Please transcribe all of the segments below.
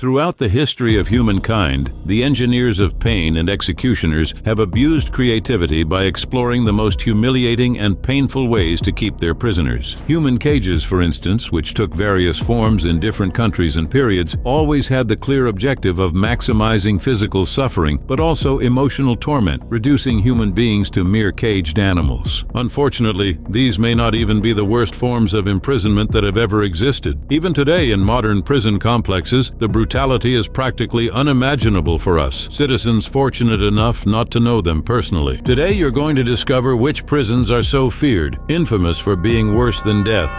Throughout the history of humankind, the engineers of pain and executioners have abused creativity by exploring the most humiliating and painful ways to keep their prisoners. Human cages, for instance, which took various forms in different countries and periods, always had the clear objective of maximizing physical suffering, but also emotional torment, reducing human beings to mere caged animals. Unfortunately, these may not even be the worst forms of imprisonment that have ever existed. Even today in modern prison complexes, the brutality is practically unimaginable for us, citizens fortunate enough not to know them personally. Today you're going to discover which prisons are so feared, infamous for being worse than death.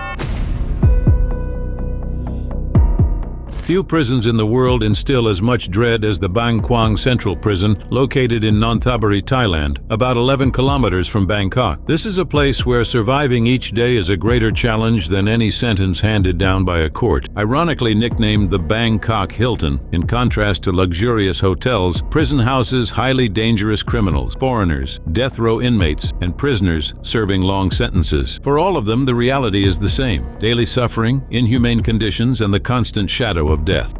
Few prisons in the world instill as much dread as the Bang Kuang Central Prison, located in Nonthaburi, Thailand, about 11 kilometers from Bangkok. This is a place where surviving each day is a greater challenge than any sentence handed down by a court. Ironically nicknamed the Bangkok Hilton, in contrast to luxurious hotels, prison houses highly dangerous criminals, foreigners, death row inmates, and prisoners serving long sentences. For all of them, the reality is the same: daily suffering, inhumane conditions, and the constant shadow of death.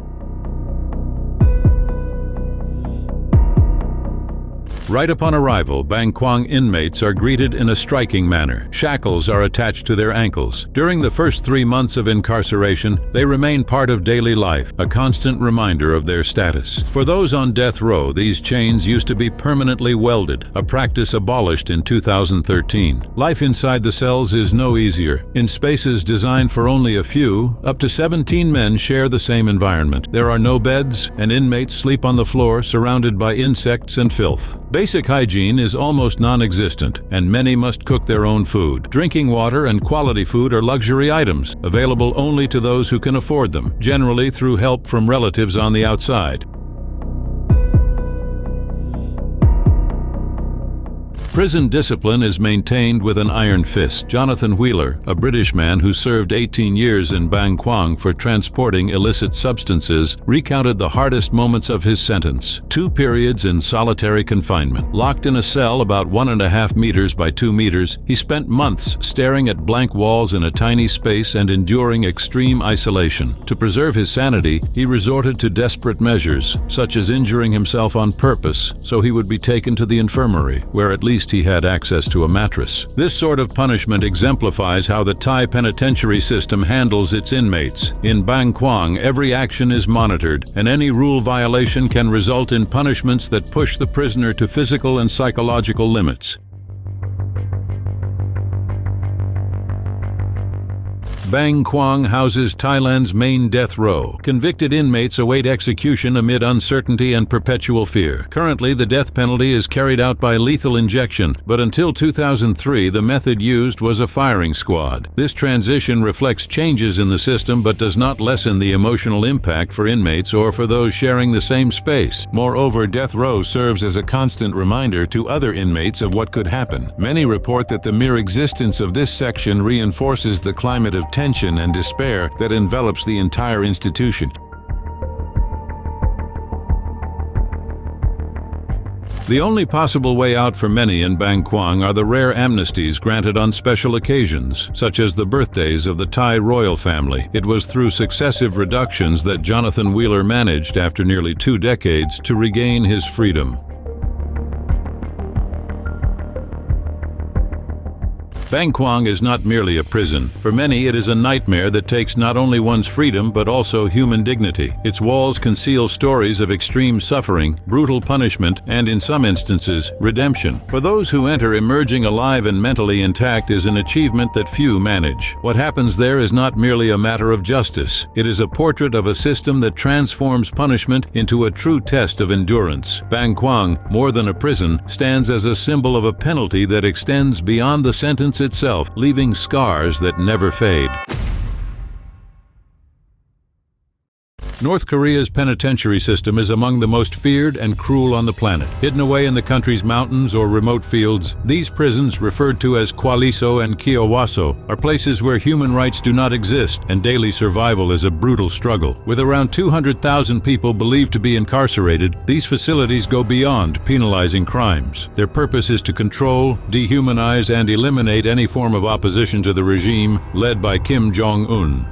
Right upon arrival, Bang Kuang inmates are greeted in a striking manner. Shackles are attached to their ankles. During the first 3 months of incarceration, they remain part of daily life, a constant reminder of their status. For those on death row, these chains used to be permanently welded, a practice abolished in 2013. Life inside the cells is no easier. In spaces designed for only a few, up to 17 men share the same environment. There are no beds, and inmates sleep on the floor surrounded by insects and filth. Basic hygiene is almost non-existent, and many must cook their own food. Drinking water and quality food are luxury items, available only to those who can afford them, generally through help from relatives on the outside. Prison discipline is maintained with an iron fist. Jonathan Wheeler, a British man who served 18 years in Bang Kuang for transporting illicit substances, recounted the hardest moments of his sentence. 2 periods in solitary confinement. Locked in a cell about 1.5 meters by 2 meters, he spent months staring at blank walls in a tiny space and enduring extreme isolation. To preserve his sanity, he resorted to desperate measures, such as injuring himself on purpose so he would be taken to the infirmary, where at least he had access to a mattress. This sort of punishment exemplifies how the Thai penitentiary system handles its inmates. In Bang Kuang, every action is monitored, and any rule violation can result in punishments that push the prisoner to physical and psychological limits. Bang Kuang houses Thailand's main death row. Convicted inmates await execution amid uncertainty and perpetual fear. Currently, the death penalty is carried out by lethal injection, but until 2003, the method used was a firing squad. This transition reflects changes in the system but does not lessen the emotional impact for inmates or for those sharing the same space. Moreover, death row serves as a constant reminder to other inmates of what could happen. Many report that the mere existence of this section reinforces the climate of tension and despair that envelops the entire institution. The only possible way out for many in Bang Kuang are the rare amnesties granted on special occasions, such as the birthdays of the Thai royal family. It was through successive reductions that Jonathan Wheeler managed, after nearly 2 decades, to regain his freedom. Bang Kuang is not merely a prison. For many, it is a nightmare that takes not only one's freedom but also human dignity. Its walls conceal stories of extreme suffering, brutal punishment, and in some instances, redemption. For those who enter, emerging alive and mentally intact is an achievement that few manage. What happens there is not merely a matter of justice. It is a portrait of a system that transforms punishment into a true test of endurance. Bang Kuang, more than a prison, stands as a symbol of a penalty that extends beyond the sentence itself, leaving scars that never fade. North Korea's penitentiary system is among the most feared and cruel on the planet. Hidden away in the country's mountains or remote fields, these prisons, referred to as Kwaliso and Kiowaso, are places where human rights do not exist and daily survival is a brutal struggle. With around 200,000 people believed to be incarcerated, these facilities go beyond penalizing crimes. Their purpose is to control, dehumanize, and eliminate any form of opposition to the regime led by Kim Jong-un.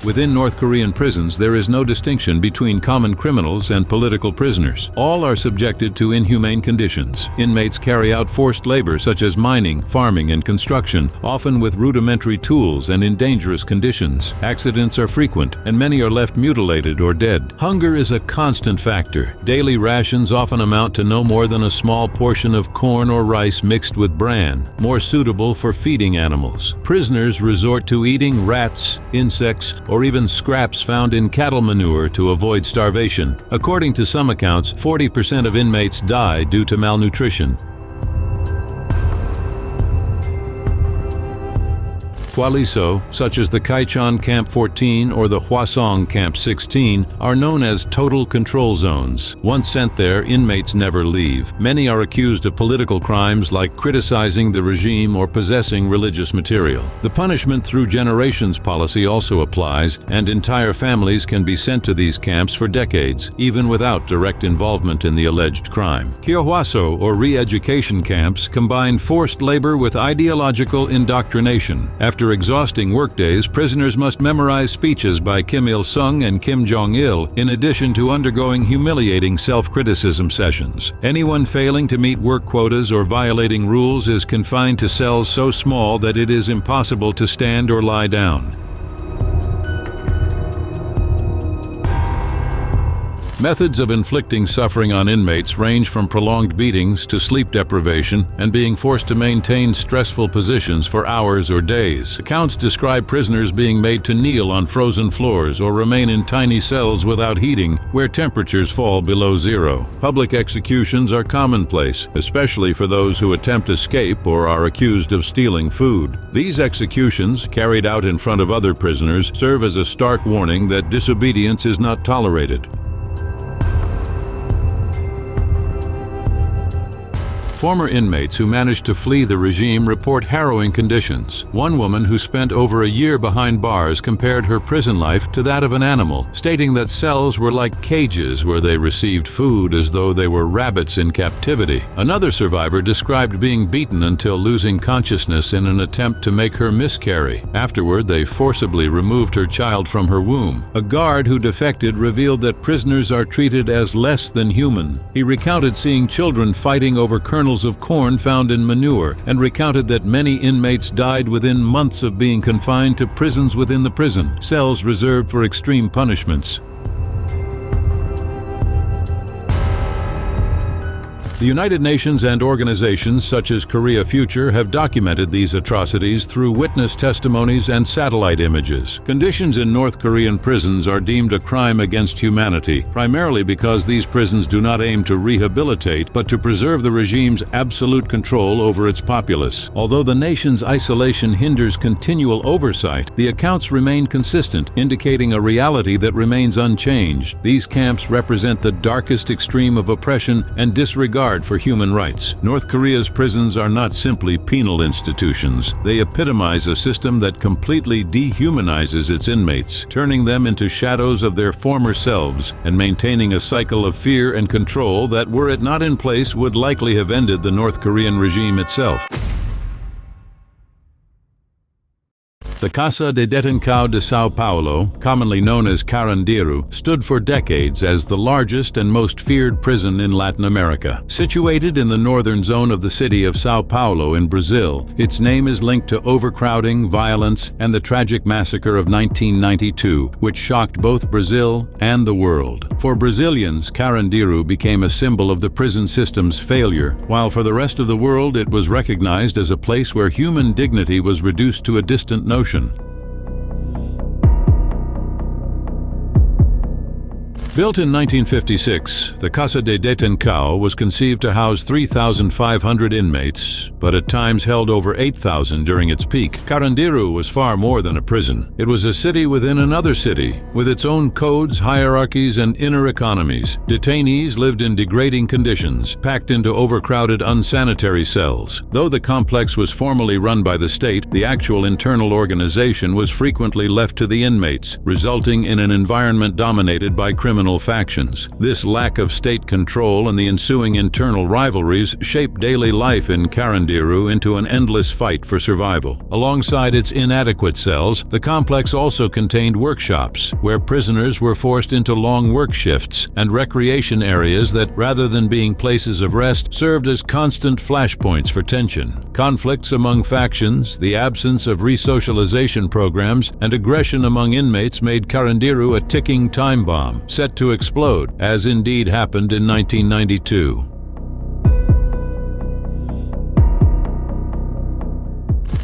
Within North Korean prisons, there is no distinction between common criminals and political prisoners. All are subjected to inhumane conditions. Inmates carry out forced labor such as mining, farming, and construction, often with rudimentary tools and in dangerous conditions. Accidents are frequent, and many are left mutilated or dead. Hunger is a constant factor. Daily rations often amount to no more than a small portion of corn or rice mixed with bran, more suitable for feeding animals. Prisoners resort to eating rats, insects, or even scraps found in cattle manure to avoid starvation. According to some accounts, 40% of inmates die due to malnutrition. Kwaliso, such as the Kaichon Camp 14 or the Hwasong Camp 16, are known as total control zones. Once sent there, inmates never leave. Many are accused of political crimes like criticizing the regime or possessing religious material. The punishment through generations policy also applies, and entire families can be sent to these camps for decades, even without direct involvement in the alleged crime. Kyohwaso, or re-education camps, combine forced labor with ideological indoctrination. After exhausting workdays, prisoners must memorize speeches by Kim Il-sung and Kim Jong-il, in addition to undergoing humiliating self-criticism sessions. Anyone failing to meet work quotas or violating rules is confined to cells so small that it is impossible to stand or lie down. Methods of inflicting suffering on inmates range from prolonged beatings to sleep deprivation and being forced to maintain stressful positions for hours or days. Accounts describe prisoners being made to kneel on frozen floors or remain in tiny cells without heating, where temperatures fall below zero. Public executions are commonplace, especially for those who attempt escape or are accused of stealing food. These executions, carried out in front of other prisoners, serve as a stark warning that disobedience is not tolerated. Former inmates who managed to flee the regime report harrowing conditions. One woman who spent over a year behind bars compared her prison life to that of an animal, stating that cells were like cages where they received food as though they were rabbits in captivity. Another survivor described being beaten until losing consciousness in an attempt to make her miscarry. Afterward, they forcibly removed her child from her womb. A guard who defected revealed that prisoners are treated as less than human. He recounted seeing children fighting over kernels of corn found in manure, and recounted that many inmates died within months of being confined to prisons within the prison, cells reserved for extreme punishments. The United Nations and organizations such as Korea Future have documented these atrocities through witness testimonies and satellite images. Conditions in North Korean prisons are deemed a crime against humanity, primarily because these prisons do not aim to rehabilitate, but to preserve the regime's absolute control over its populace. Although the nation's isolation hinders continual oversight, the accounts remain consistent, indicating a reality that remains unchanged. These camps represent the darkest extreme of oppression and disregard for human rights. North Korea's prisons are not simply penal institutions. They epitomize a system that completely dehumanizes its inmates, turning them into shadows of their former selves and maintaining a cycle of fear and control that, were it not in place, would likely have ended the North Korean regime itself. The Casa de Detenção de São Paulo, commonly known as Carandiru, stood for decades as the largest and most feared prison in Latin America. Situated in the northern zone of the city of São Paulo in Brazil, its name is linked to overcrowding, violence, and the tragic massacre of 1992, which shocked both Brazil and the world. For Brazilians, Carandiru became a symbol of the prison system's failure, while for the rest of the world it was recognized as a place where human dignity was reduced to a distant notion. Built in 1956, the Casa de Detenção was conceived to house 3,500 inmates, but at times held over 8,000 during its peak. Carandiru was far more than a prison. It was a city within another city, with its own codes, hierarchies, and inner economies. Detainees lived in degrading conditions, packed into overcrowded, unsanitary cells. Though the complex was formally run by the state, the actual internal organization was frequently left to the inmates, resulting in an environment dominated by criminal criminal factions. This lack of state control and the ensuing internal rivalries shaped daily life in Carandiru into an endless fight for survival. Alongside its inadequate cells, the complex also contained workshops, where prisoners were forced into long work shifts, and recreation areas that, rather than being places of rest, served as constant flashpoints for tension. Conflicts among factions, the absence of resocialization programs, and aggression among inmates made Carandiru a ticking time bomb, set to explode, as indeed happened in 1992.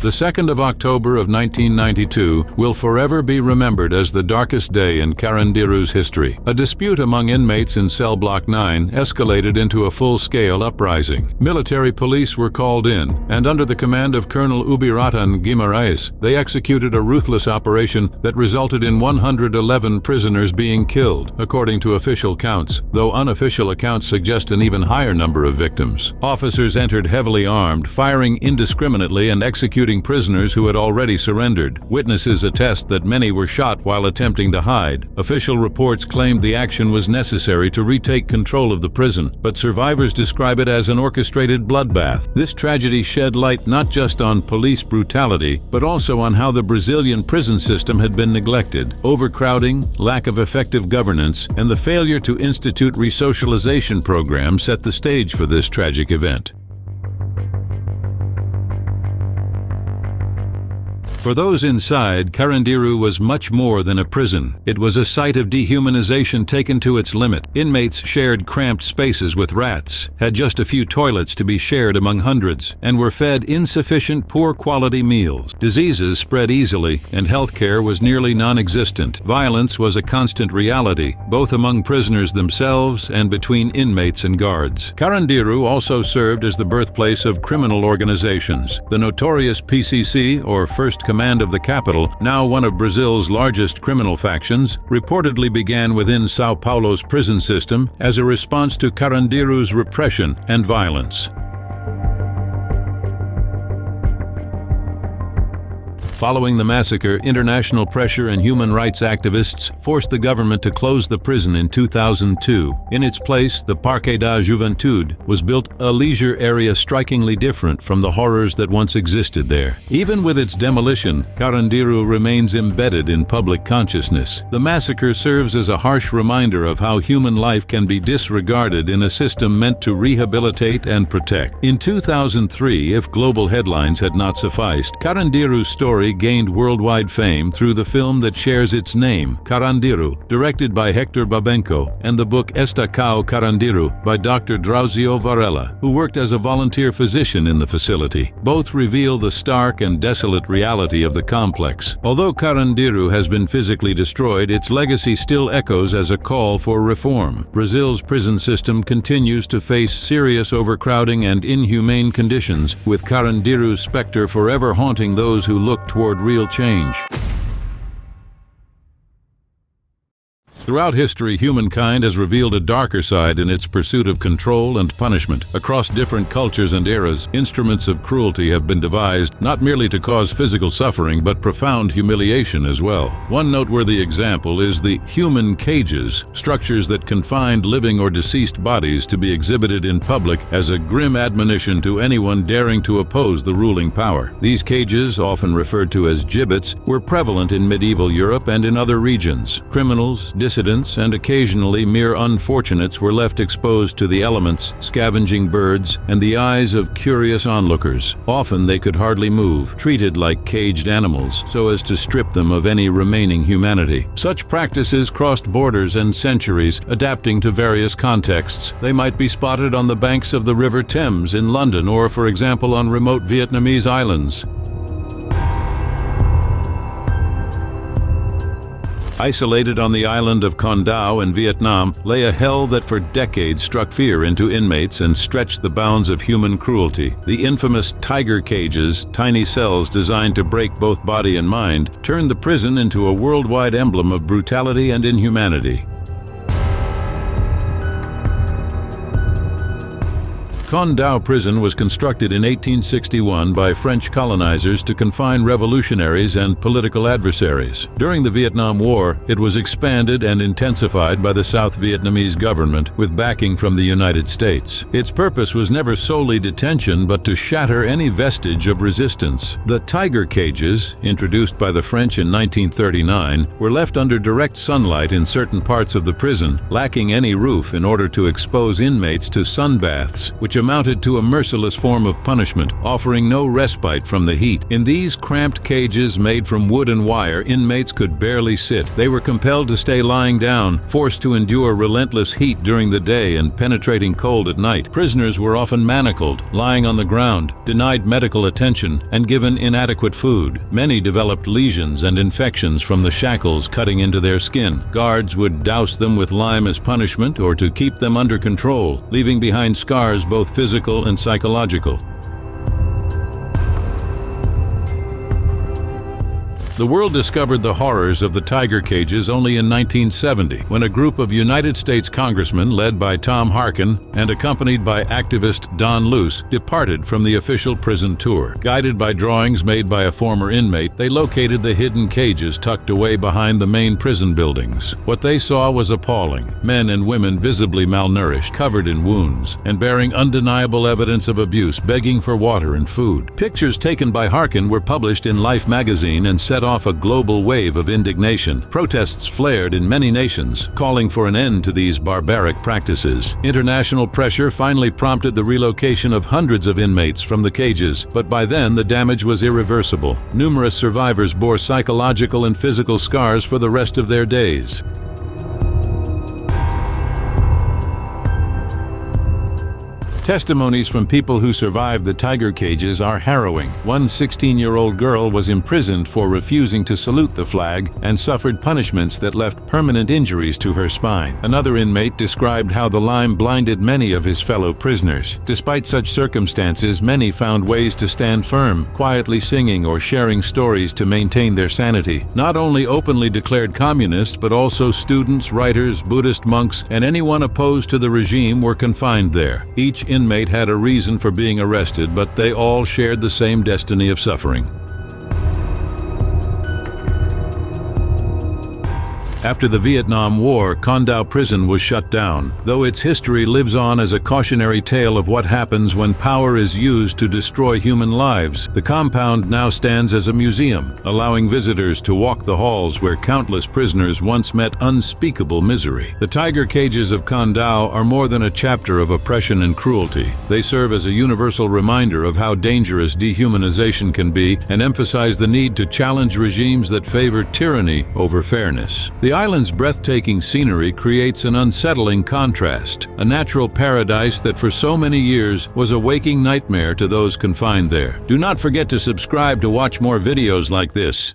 The 2nd of October of 1992 will forever be remembered as the darkest day in Carandiru's history. A dispute among inmates in Cell Block 9 escalated into a full-scale uprising. Military police were called in, and under the command of Colonel Ubiratan Guimaraes, they executed a ruthless operation that resulted in 111 prisoners being killed, according to official counts, though unofficial accounts suggest an even higher number of victims. Officers entered heavily armed, firing indiscriminately and executing prisoners who had already surrendered. Witnesses attest that many were shot while attempting to hide. Official reports claimed the action was necessary to retake control of the prison, but survivors describe it as an orchestrated bloodbath. This tragedy shed light not just on police brutality, but also on how the Brazilian prison system had been neglected. Overcrowding, lack of effective governance, and the failure to institute resocialization programs set the stage for this tragic event. For those inside, Carandiru was much more than a prison. It was a site of dehumanization taken to its limit. Inmates shared cramped spaces with rats, had just a few toilets to be shared among hundreds, and were fed insufficient, poor-quality meals. Diseases spread easily, and healthcare was nearly non-existent. Violence was a constant reality, both among prisoners themselves and between inmates and guards. Carandiru also served as the birthplace of criminal organizations. The notorious PCC, or First Command of the Capital, now one of Brazil's largest criminal factions, reportedly began within Sao Paulo's prison system as a response to Carandiru's repression and violence. Following the massacre, international pressure and human rights activists forced the government to close the prison in 2002. In its place, the Parque da Juventude was built, a leisure area strikingly different from the horrors that once existed there. Even with its demolition, Carandiru remains embedded in public consciousness. The massacre serves as a harsh reminder of how human life can be disregarded in a system meant to rehabilitate and protect. In 2003, if global headlines had not sufficed, Carandiru's story gained worldwide fame through the film that shares its name, Carandiru, directed by Hector Babenco, and the book Estacao Carandiru by Dr. Drauzio Varela, who worked as a volunteer physician in the facility. Both reveal the stark and desolate reality of the complex. Although Carandiru has been physically destroyed, its legacy still echoes as a call for reform. Brazil's prison system continues to face serious overcrowding and inhumane conditions, with Carandiru's specter forever haunting those who look toward real change. Throughout history, humankind has revealed a darker side in its pursuit of control and punishment. Across different cultures and eras, instruments of cruelty have been devised not merely to cause physical suffering, but profound humiliation as well. One noteworthy example is the human cages, structures that confined living or deceased bodies to be exhibited in public as a grim admonition to anyone daring to oppose the ruling power. These cages, often referred to as gibbets, were prevalent in medieval Europe and in other regions. Criminals, dissidents, and occasionally mere unfortunates were left exposed to the elements, scavenging birds, and the eyes of curious onlookers. Often they could hardly move, treated like caged animals, so as to strip them of any remaining humanity. Such practices crossed borders and centuries, adapting to various contexts. They might be spotted on the banks of the River Thames in London, or, for example, on remote Vietnamese islands. Isolated on the island of Con Dao in Vietnam lay a hell that for decades struck fear into inmates and stretched the bounds of human cruelty. The infamous tiger cages, tiny cells designed to break both body and mind, turned the prison into a worldwide emblem of brutality and inhumanity. Carandiru prison was constructed in 1861 by French colonizers to confine revolutionaries and political adversaries. During the Vietnam War, it was expanded and intensified by the South Vietnamese government with backing from the United States. Its purpose was never solely detention, but to shatter any vestige of resistance. The tiger cages, introduced by the French in 1939, were left under direct sunlight in certain parts of the prison, lacking any roof in order to expose inmates to sunbaths, which amounted to a merciless form of punishment, offering no respite from the heat. In these cramped cages made from wood and wire, inmates could barely sit. They were compelled to stay lying down, forced to endure relentless heat during the day and penetrating cold at night. Prisoners were often manacled, lying on the ground, denied medical attention, and given inadequate food. Many developed lesions and infections from the shackles cutting into their skin. Guards would douse them with lime as punishment or to keep them under control, leaving behind scars both physical and psychological. The world discovered the horrors of the tiger cages only in 1970, when a group of United States congressmen led by Tom Harkin and accompanied by activist Don Luce departed from the official prison tour. Guided by drawings made by a former inmate, they located the hidden cages tucked away behind the main prison buildings. What they saw was appalling. Men and women visibly malnourished, covered in wounds, and bearing undeniable evidence of abuse, begging for water and food. Pictures taken by Harkin were published in Life magazine and set off a global wave of indignation. Protests flared in many nations, calling for an end to these barbaric practices. International pressure finally prompted the relocation of hundreds of inmates from the cages, but by then the damage was irreversible. Numerous survivors bore psychological and physical scars for the rest of their days. Testimonies from people who survived the tiger cages are harrowing. One 16-year-old girl was imprisoned for refusing to salute the flag and suffered punishments that left permanent injuries to her spine. Another inmate described how the lime blinded many of his fellow prisoners. Despite such circumstances, many found ways to stand firm, quietly singing or sharing stories to maintain their sanity. Not only openly declared communists, but also students, writers, Buddhist monks, and anyone opposed to the regime were confined there. Each inmate had a reason for being arrested, but they all shared the same destiny of suffering. After the Vietnam War, Carandiru prison was shut down, though its history lives on as a cautionary tale of what happens when power is used to destroy human lives. The compound now stands as a museum, allowing visitors to walk the halls where countless prisoners once met unspeakable misery. The tiger cages of Carandiru are more than a chapter of oppression and cruelty. They serve as a universal reminder of how dangerous dehumanization can be and emphasize the need to challenge regimes that favor tyranny over fairness. The island's breathtaking scenery creates an unsettling contrast, a natural paradise that for so many years was a waking nightmare to those confined there. Do not forget to subscribe to watch more videos like this.